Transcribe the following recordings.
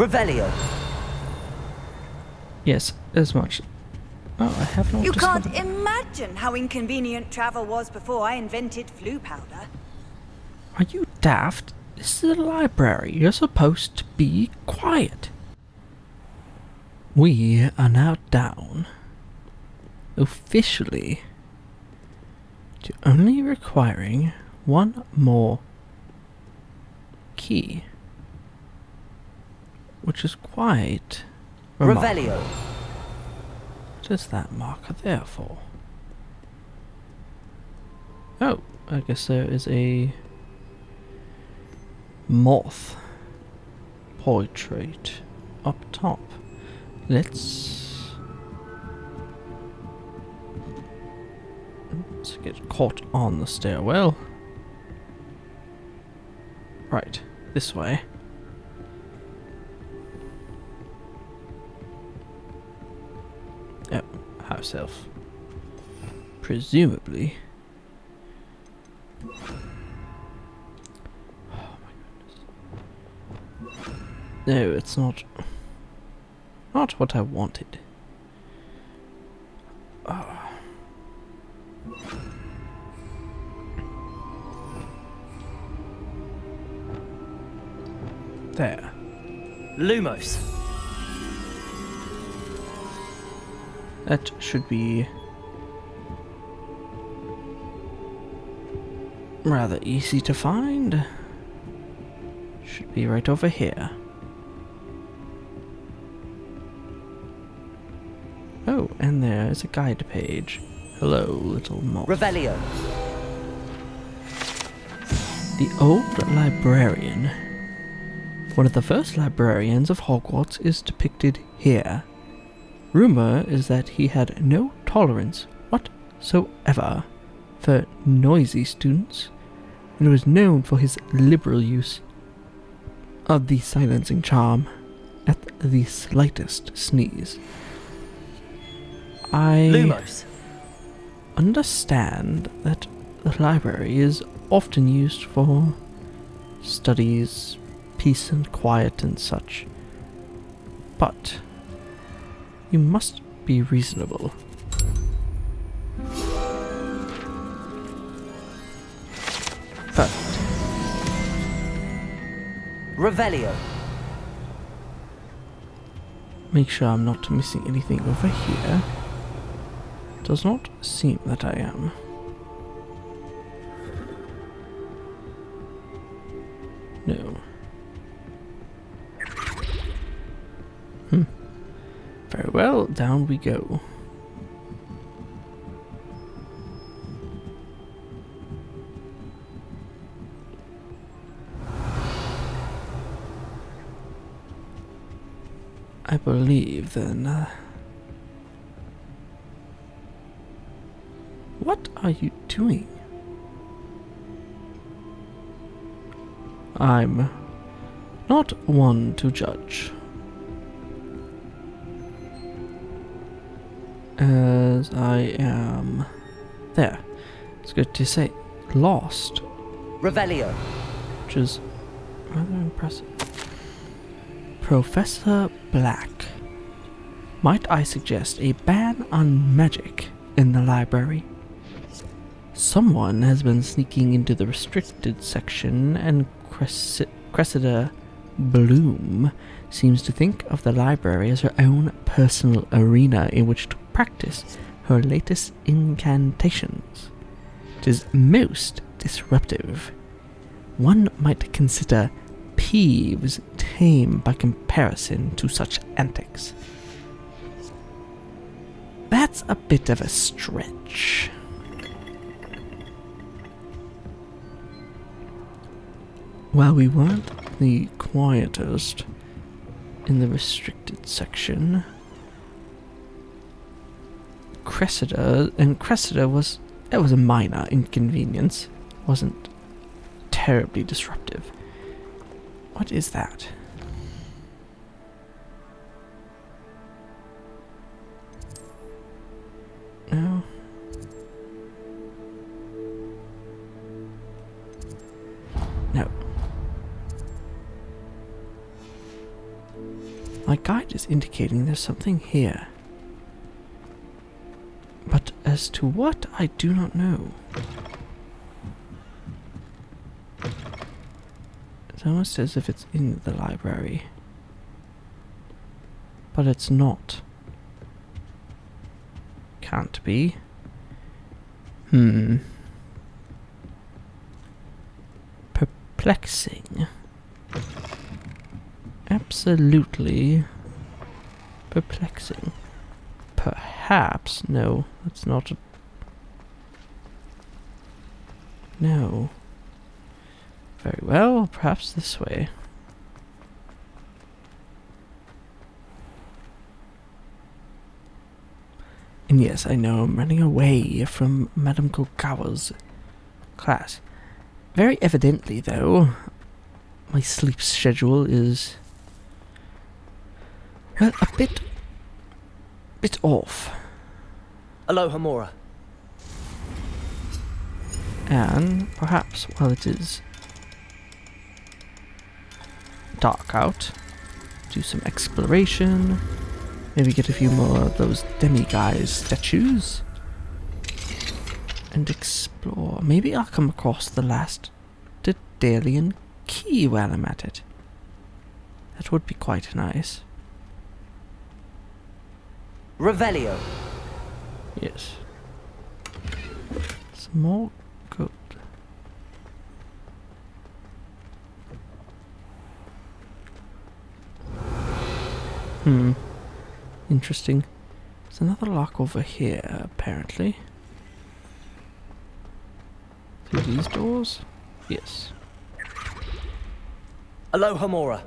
Revelio. Yes, as much. Oh, I have not You can't discovered. imagine how inconvenient travel was before I invented flu powder. Are you daft? This is a library. You're supposed to be quiet. We are now down, officially, to only requiring one more key, which is quite remarkable. Revelio. What is that marker there for? Oh, I guess there is a moth portrait up top. Let's get caught on the stairwell. Right, this way. Oh, house elf. Presumably. Oh my goodness. No, it's not. Not what I wanted. There. Lumos. That should be rather easy to find. Should be right over here. Oh, and there is a guide page. Hello, little moth. Revelio. The old librarian. One of the first librarians of Hogwarts is depicted here. Rumor is that he had no tolerance whatsoever for noisy students, and was known for his liberal use of the silencing charm at the slightest sneeze. I Lumos. understand that the library is often used for studies, peace and quiet and such, but you must be reasonable. Perfect. Revelio. Make sure I'm not missing anything over here. Does not seem that I am. No. Very well, down we go. I believe then. What are you doing? I'm not one to judge, as I am there. It's good to say lost, Revelio. which is rather impressive. Professor Black. Might I suggest a ban on magic in the library? Someone has been sneaking into the restricted section, and Cressida Bloom seems to think of the library as her own personal arena in which to practice her latest incantations. It is most disruptive. One might consider Peeves tame by comparison to such antics. That's a bit of a stretch. While we weren't the quietest in the restricted section, Cressida was a minor inconvenience. Wasn't terribly disruptive. What is that? No. No. My guide is indicating there's something here. But as to what, I do not know. It's almost as if it's in the library. But it's not. Can't be. Perplexing. Absolutely perplexing. Perhaps, no, that's not a... No. Very well, perhaps this way. And yes, I know I'm running away from Madame Kogawa's class. Very evidently, though, my sleep schedule is, well, a bit off. Aloha Mora. And perhaps while it is dark out, do some exploration. Maybe get a few more of those demiguise statues. And explore. Maybe I'll come across the last Daedalian key while I'm at it. That would be quite nice. Revelio. Yes. Some more good. Interesting. There's another lock over here, apparently. Through these doors? Yes. Aloha Mora.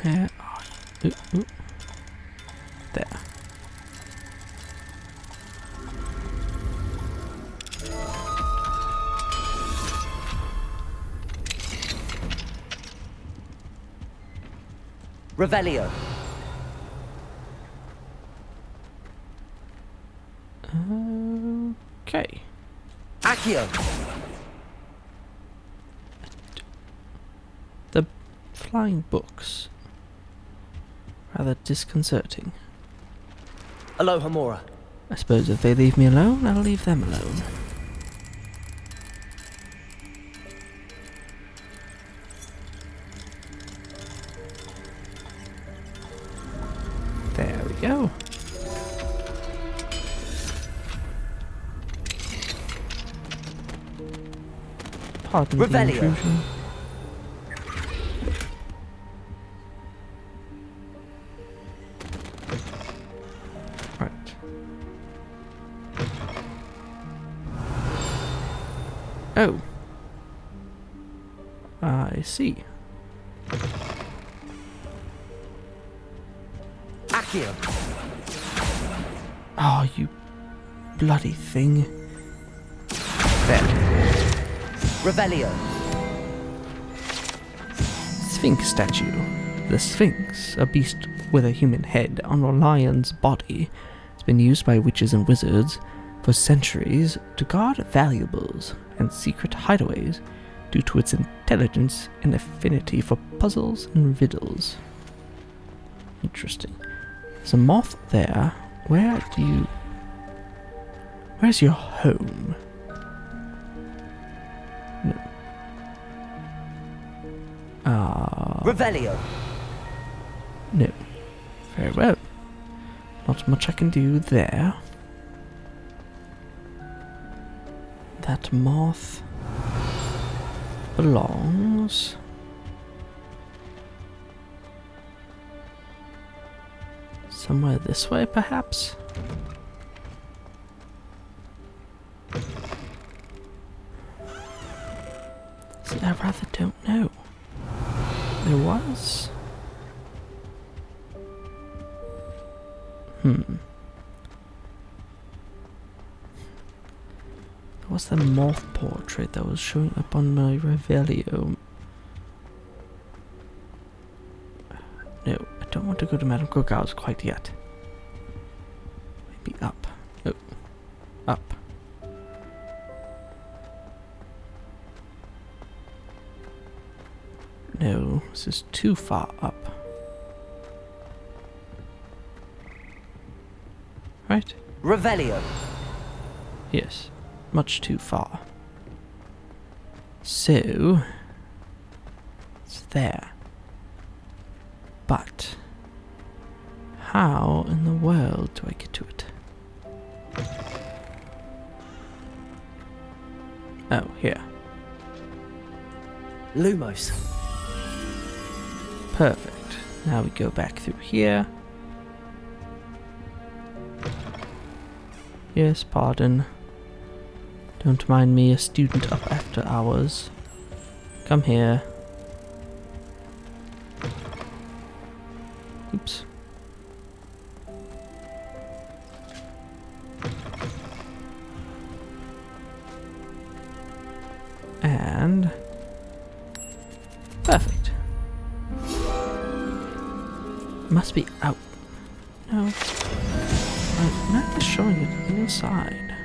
Where are you? Ooh. There. Revelio. Okay. Accio. The flying books. Rather disconcerting. Aloha Mora. I suppose if they leave me alone, I'll leave them alone. There we go. Pardon the Revelio. intrusion. Right. Oh. I see. Accio. Oh, you bloody thing. There. Revelio. Sphinx statue. The Sphinx, a beast with a human head on a lion's body, has been used by witches and wizards for centuries to guard valuables and secret hideaways due to its intelligence and affinity for puzzles and riddles. Interesting. There's a moth there. Where's your home? No. Revelio. No. Very well. Not much I can do there. That moth belongs somewhere this way, perhaps? See, I rather don't know. There was... There was the moth portrait that was showing up on my Revelio. No, I don't want to go to Madame Kogawa's quite yet. Maybe up. Oh. Up. No, this is too far up. Right? Revelio. Yes, much too far. So, it's there. But, how in the world do I get to it? Oh, here. Lumos. Perfect. Now we go back through here. Yes, pardon. Don't mind me, a student up after hours. Come here. Oops. And... perfect. Must be out. No. My map is showing it inside.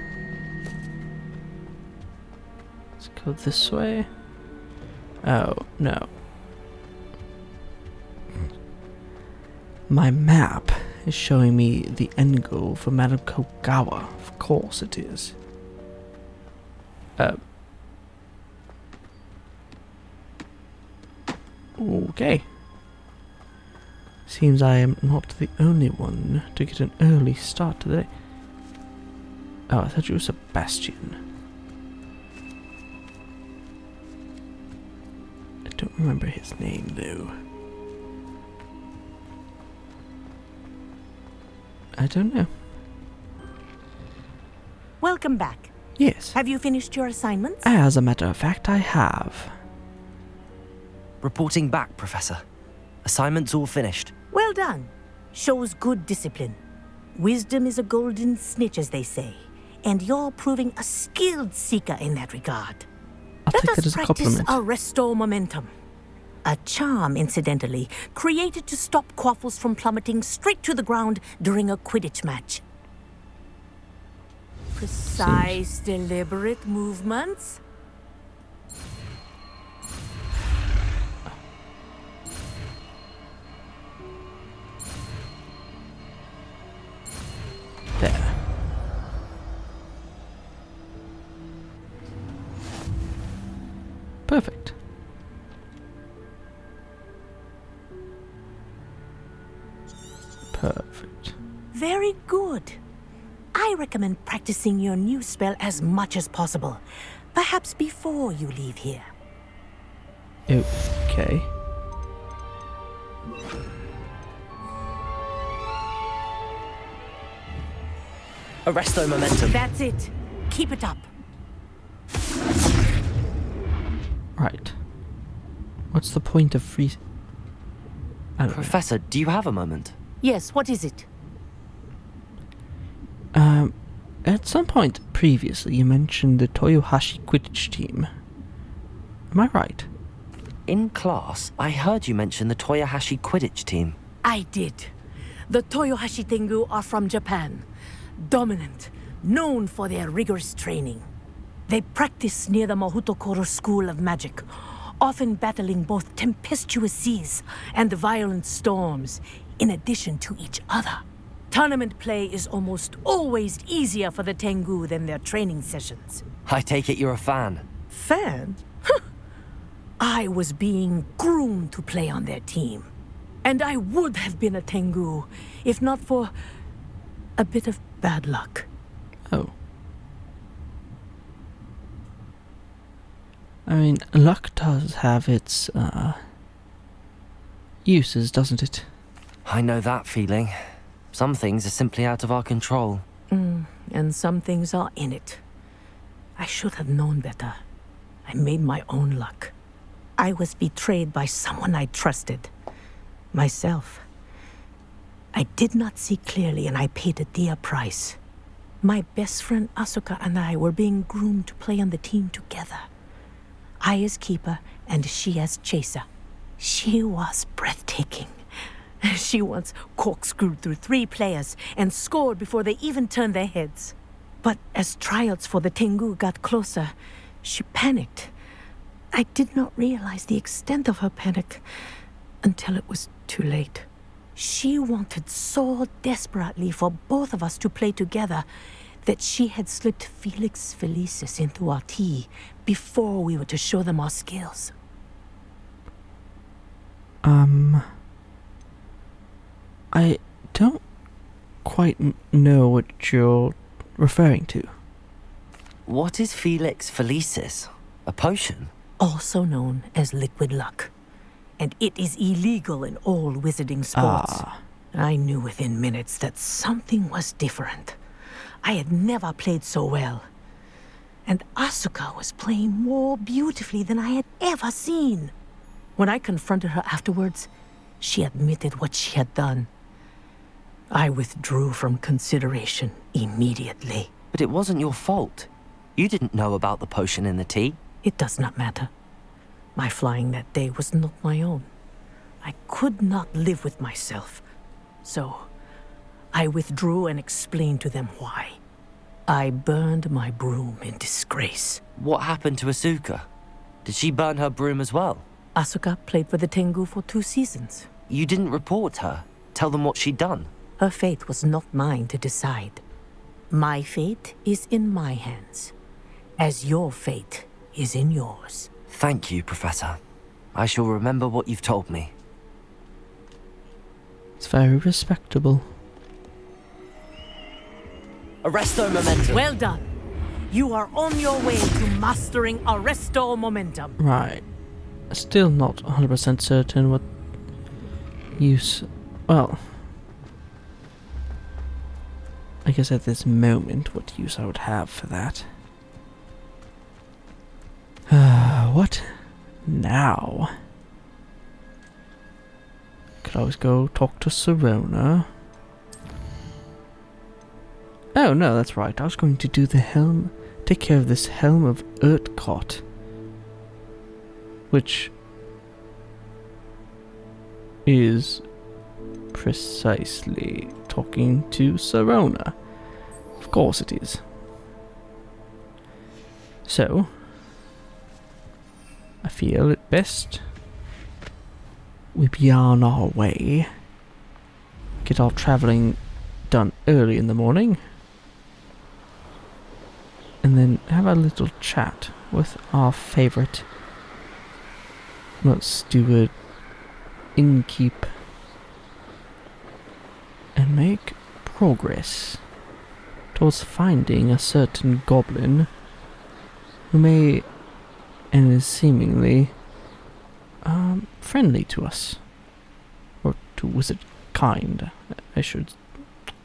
Let's go this way. Oh, no. My map is showing me the end goal for Madame Kogawa. Of course it is. Okay. Seems I am not the only one to get an early start to the day. Oh, I thought you were Sebastian. I don't remember his name, though. I don't know. Welcome back. Yes. Have you finished your assignments? As a matter of fact, I have. Reporting back, Professor. Assignments all finished. Well done. Shows good discipline. Wisdom is a golden snitch, as they say. And you're proving a skilled seeker in that regard. I'll Let take us that as a practice compliment. our Resto Momentum. A charm, incidentally, created to stop quaffles from plummeting straight to the ground during a Quidditch match. Precise, deliberate movements. There. Perfect. Perfect. Very good. I recommend practicing your new spell as much as possible. Perhaps before you leave here. Okay. Arresto Momentum. That's it. Keep it up. Right. What's the point of free... I don't know. Professor, do you have a moment? Yes, what is it? At some point previously you mentioned the Toyohashi Quidditch team. Am I right? In class, I heard you mention the Toyohashi Quidditch team. I did. The Toyohashi Tengu are from Japan. Dominant, known for their rigorous training. They practice near the Mahutokoro School of Magic, often battling both tempestuous seas and violent storms, in addition to each other. Tournament play is almost always easier for the Tengu than their training sessions. I take it you're a fan. Fan? I was being groomed to play on their team. And I would have been a Tengu, if not for a bit of bad luck. Oh. I mean, luck does have its, uses, doesn't it? I know that feeling. Some things are simply out of our control. And some things are in it. I should have known better. I made my own luck. I was betrayed by someone I trusted. Myself. I did not see clearly and I paid a dear price. My best friend Asuka and I were being groomed to play on the team together. I as keeper and she as chaser. She was breathtaking. She once corkscrewed through 3 players and scored before they even turned their heads. But as tryouts for the Tengu got closer, she panicked. I did not realize the extent of her panic until it was too late. She wanted so desperately for both of us to play together that she had slipped Felix Felicis into our tea before we were to show them our skills. I don't quite know what you're referring to. What is Felix Felicis? A potion? Also known as liquid luck. And it is illegal in all wizarding sports. I knew within minutes that something was different. I had never played so well. And Asuka was playing more beautifully than I had ever seen. When I confronted her afterwards, she admitted what she had done. I withdrew from consideration immediately. But it wasn't your fault. You didn't know about the potion in the tea. It does not matter. My flying that day was not my own. I could not live with myself. So, I withdrew and explained to them why. I burned my broom in disgrace. What happened to Asuka? Did she burn her broom as well? Asuka played for the Tengu for 2 seasons. You didn't report her? Tell them what she'd done? Her fate was not mine to decide. My fate is in my hands, as your fate is in yours. Thank you, Professor. I shall remember what you've told me. It's very respectable. Arresto momentum. Well done. You are on your way to mastering Arresto momentum. Right. Still not 100% certain what use... Well... I guess at this moment what use I would have for that. What now? Could always go talk to Sirona. Oh no, that's right. I was going to do the helm, take care of this helm of Urtkot, which is precisely talking to Sirona. Of course it is. So, I feel it best we be on our way, get our travelling done early in the morning, and then have a little chat with our favourite steward, innkeeper, and make progress towards finding a certain goblin who may and is seemingly friendly to us, or to wizard kind. I should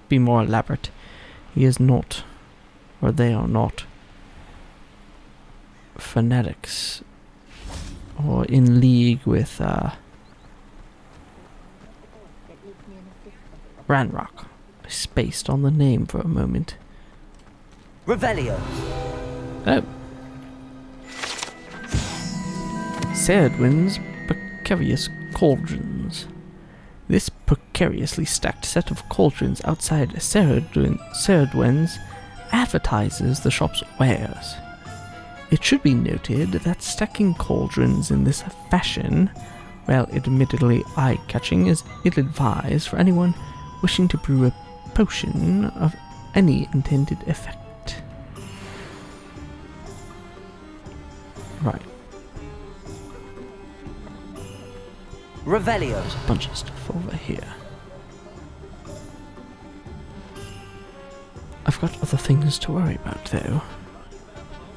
be more elaborate. He is not, or they are not, fanatics or in league with Ranrock. I spaced on the name for a moment. Revelio. Oh. Serdwin's Precarious Cauldrons. This precariously stacked set of cauldrons outside Serdwin's advertises the shop's wares. It should be noted that stacking cauldrons in this fashion, while admittedly eye-catching, is ill-advised for anyone wishing to brew a potion of any intended effect. Right. Revelio. There's a bunch of stuff over here. I've got other things to worry about, though.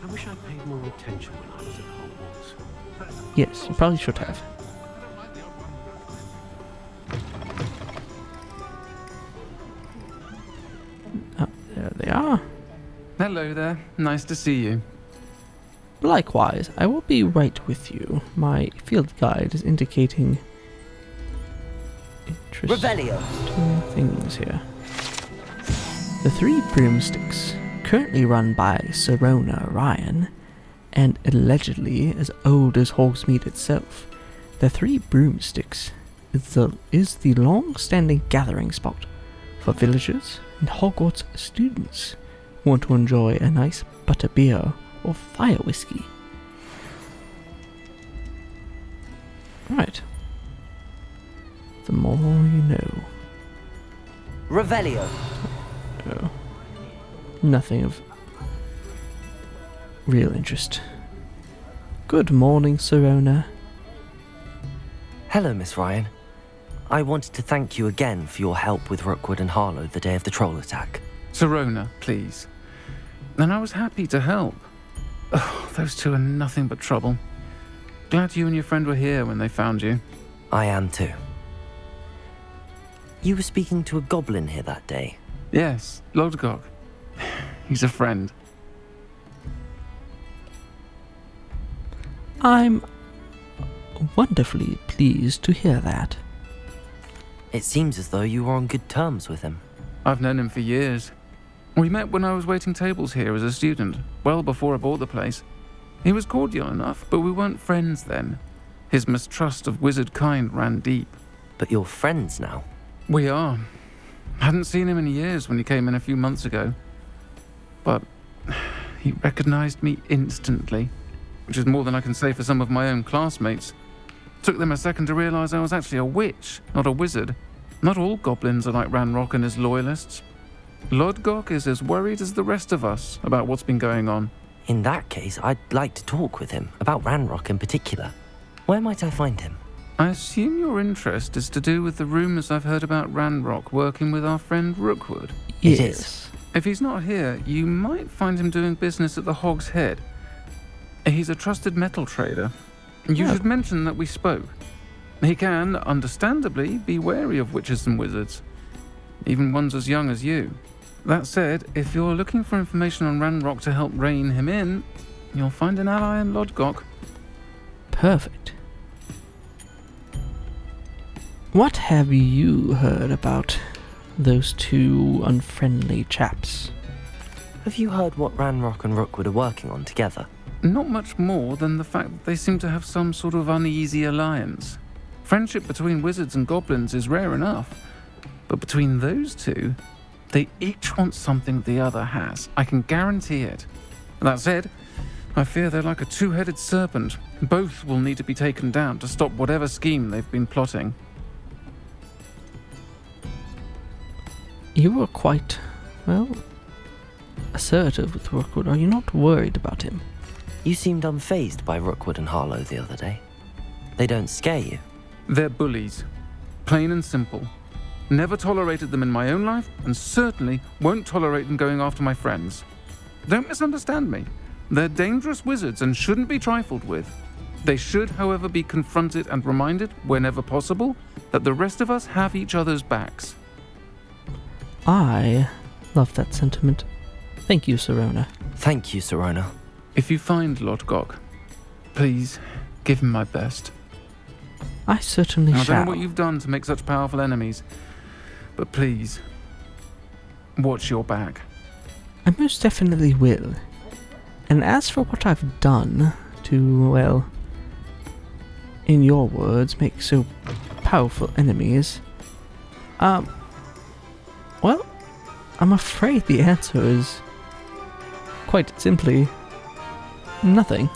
I wish I paid more attention when I was at Hogwarts. Yes, you probably should have. Oh, there they are. Hello there. Nice to see you. Likewise, I will be right with you. My field guide is indicating interesting Revelio. things here. The 3 broomsticks, currently run by Sirona Ryan, and allegedly as old as Hogsmeade itself, the 3 broomsticks is the long-standing gathering spot for villagers and Hogwarts students who want to enjoy a nice butterbeer or fire whiskey. Right. The more you know. Revelio. Oh. Nothing of real interest. Good morning, Sirona. Hello, Miss Ryan. I wanted to thank you again for your help with Rookwood and Harlow the day of the troll attack. Sirona, please. And I was happy to help. Oh, those two are nothing but trouble. Glad you and your friend were here when they found you. I am too. You were speaking to a goblin here that day. Yes, Lodgok. He's a friend. I'm wonderfully pleased to hear that. It seems as though you were on good terms with him. I've known him for years. We met when I was waiting tables here as a student, well before I bought the place. He was cordial enough, but we weren't friends then. His mistrust of wizard kind ran deep. But you're friends now. We are. Hadn't seen him in years when he came in a few months ago. But he recognized me instantly, which is more than I can say for some of my own classmates. Took them a second to realize I was actually a witch, not a wizard. Not all goblins are like Ranrock and his loyalists. Lodgok is as worried as the rest of us about what's been going on. In that case, I'd like to talk with him, about Ranrock in particular. Where might I find him? I assume your interest is to do with the rumors I've heard about Ranrock working with our friend Rookwood. It Yes. is. If he's not here, you might find him doing business at the Hog's Head. He's a trusted metal trader. You Oh. should mention that we spoke. He can, understandably, be wary of witches and wizards, even ones as young as you. That said, if you're looking for information on Ranrock to help rein him in, you'll find an ally in Lodgok. Perfect. What have you heard about those two unfriendly chaps? Have you heard what Ranrock and Rookwood are working on together? Not much more than the fact that they seem to have some sort of uneasy alliance. Friendship between wizards and goblins is rare enough, but between those two, they each want something the other has. I can guarantee it. That said, I fear they're like a two-headed serpent. Both will need to be taken down to stop whatever scheme they've been plotting. You were quite, well, assertive with Rookwood. Are you not worried about him? You seemed unfazed by Rookwood and Harlow the other day. They don't scare you. They're bullies. Plain and simple. Never tolerated them in my own life, and certainly won't tolerate them going after my friends. Don't misunderstand me. They're dangerous wizards and shouldn't be trifled with. They should, however, be confronted and reminded, whenever possible, that the rest of us have each other's backs. I love that sentiment. Thank you, Sirona. Thank you, Sirona. If you find Lodgok, please give him my best. I certainly I don't shall. know what you've done to make such powerful enemies, but please, watch your back. I most definitely will. And as for what I've done to, well, in your words, make so powerful enemies, well, I'm afraid the answer is quite simply nothing.